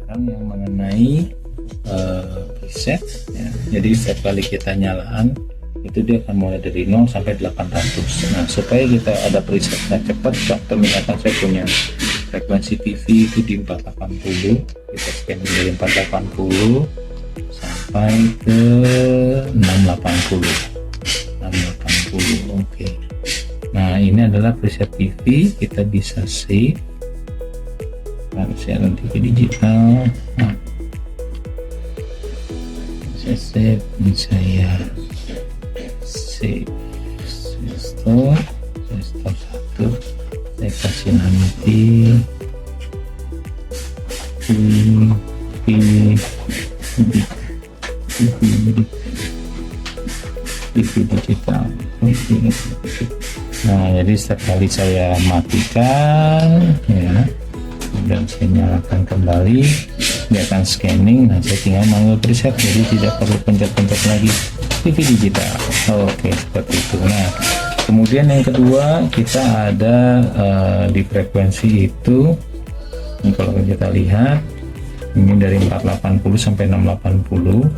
sekarang yang mengenai preset ya. Jadi setiap kali kita nyalakan itu dia akan mulai dari 0 sampai 800. Nah, supaya kita ada presetnya cepat, contoh misalkan saya punya frekuensi TV itu di 480, kita scanning dari 480 sampai ke 680. Oke. Nah, ini adalah preset TV, kita bisa save. Saya nanti ke digital. Nah, saya save, saya save, saya store satu, saya kasih nanti TV digital. Nah, jadi setiap kali saya matikan ya, dan saya nyalakan kembali, dia akan scanning. Nah, saya tinggal manggil preset, jadi tidak perlu pencet-pencet lagi TV digital. Oke, seperti itu. Nah, kemudian yang kedua kita ada di frekuensi itu, kalau kita lihat ini dari 480 sampai 680.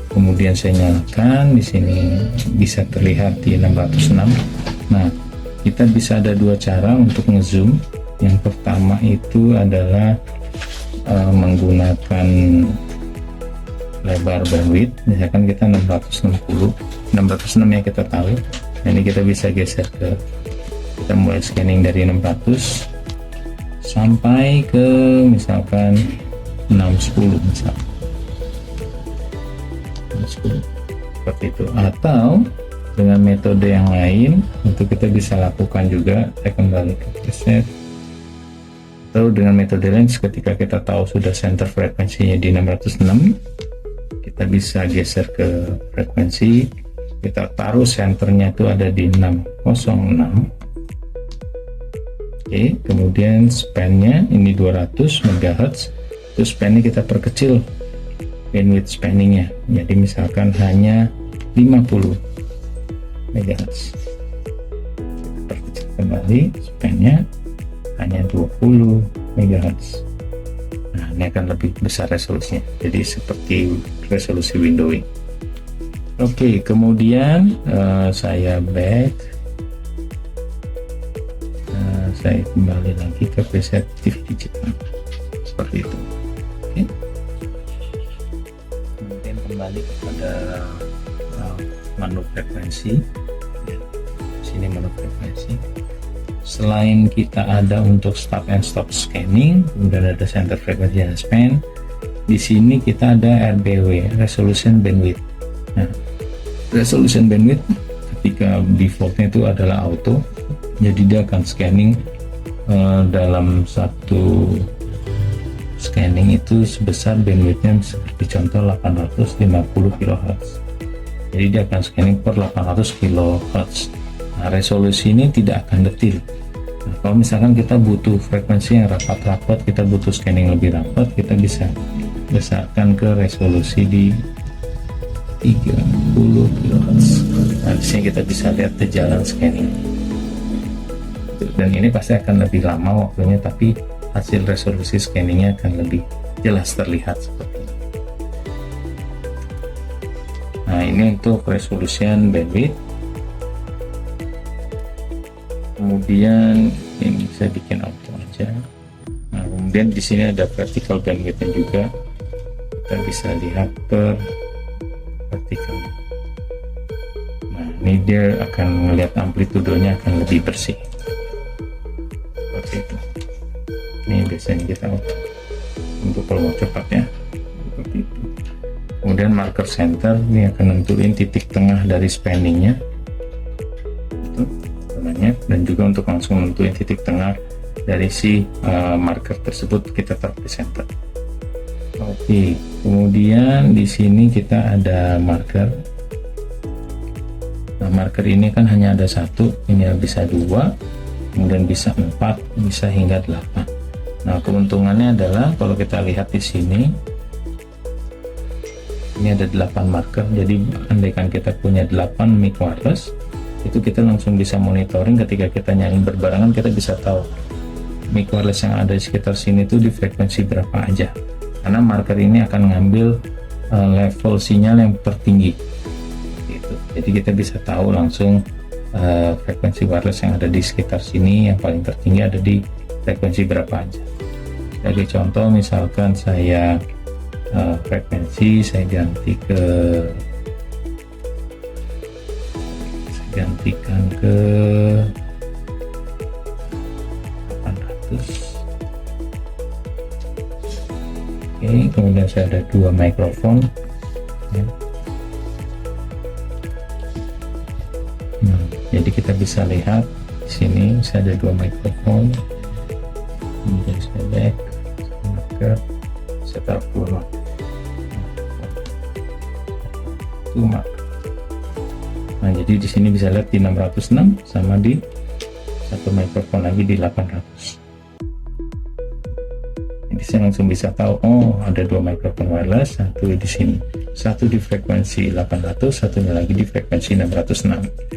Kemudian saya nyalakan, di sini bisa terlihat di 606. Nah, kita bisa ada dua cara untuk ngezoom. Yang pertama itu adalah menggunakan lebar bandwidth, misalkan kita 606 ya, kita tahu. Ini kita bisa geser ke, kita mulai scanning dari 600 sampai ke misalkan 610 misalkan. Seperti itu. Atau dengan metode yang lain, itu kita bisa lakukan juga. Saya kembali ke preset. Atau dengan metode lain, ketika kita tahu sudah center frekuensinya di 606, kita bisa geser ke frekuensi, kita taruh centernya itu ada di 606. Oke, kemudian span-nya ini 200 MHz, terus span-nya kita perkecil bandwidth spanningnya, jadi misalkan hanya 50 MHz. Perkecil kembali, span-nya hanya 20 MHz. Nah, ini akan lebih besar resolusinya, jadi seperti resolusi windowing. Oke, kemudian saya back, saya kembali lagi ke preset TV digital seperti itu. Oke, kemudian kembali kepada menu frekuensi. Sini menu frekuensi. Selain kita ada untuk start and stop scanning, kemudian ada center frekuensi dan span, di sini kita ada RBW, resolution bandwidth. Nah, resolution bandwidth ketika defaultnya itu adalah auto, jadi dia akan scanning dalam satu scanning itu sebesar bandwidthnya seperti contoh 850 kHz. Jadi dia akan scanning per 800 kHz. Nah, resolusi ini tidak akan detil. Nah, kalau misalkan kita butuh frekuensi yang rapat-rapat, kita butuh scanning lebih rapat, kita bisa besarkan ke resolusi di 30 kHz. Nah, di sini kita bisa lihat di jalan scanning. Dan ini pasti akan lebih lama waktunya, tapi hasil resolusi scanningnya akan lebih jelas terlihat seperti ini. Nah, ini untuk resolution bandwidth. Kemudian ini saya bikin auto aja. Nah, kemudian di sini ada vertical bandwidthnya juga, kita bisa lihat per vertical. Nah, ini dia akan melihat amplitudenya akan lebih bersih seperti itu. Ini biasanya kita auto untuk kalau mau cepat ya, seperti itu. Kemudian marker center ini akan nentuin titik tengah dari spanningnya itu namanya, dan juga untuk langsung nentuin titik tengah dari si marker tersebut, kita taruh di center. Oke, kemudian di sini kita ada marker. Nah, marker ini kan hanya ada satu, ini bisa 2, kemudian bisa 4, bisa hingga 8. Nah, keuntungannya adalah kalau kita lihat di sini, ini ada 8 marker, jadi andaikan kita punya 8 mic wireless, itu kita langsung bisa monitoring. Ketika kita nyalain berbarengan, kita bisa tahu mic wireless yang ada di sekitar sini itu di frekuensi berapa aja. karena marker ini akan ngambil level sinyal yang tertinggi gitu. Jadi kita bisa tahu langsung frekuensi wireless yang ada di sekitar sini yang paling tertinggi ada di frekuensi berapa aja. Sebagai contoh, misalkan saya frekuensi saya gantikan ke 800. Oke, kemudian saya ada 2 mikrofon ya. Jadi kita bisa lihat di sini saya ada 2 mikrofon, kemudian saya back marker, saya taruh 2 marker. Nah, jadi di sini bisa lihat di 606 sama di satu mikrofon lagi di 800. Jadi saya langsung bisa tahu, oh ada 2 mikrofon wireless, satu di sini, satu di frekuensi 800, satunya lagi di frekuensi 606.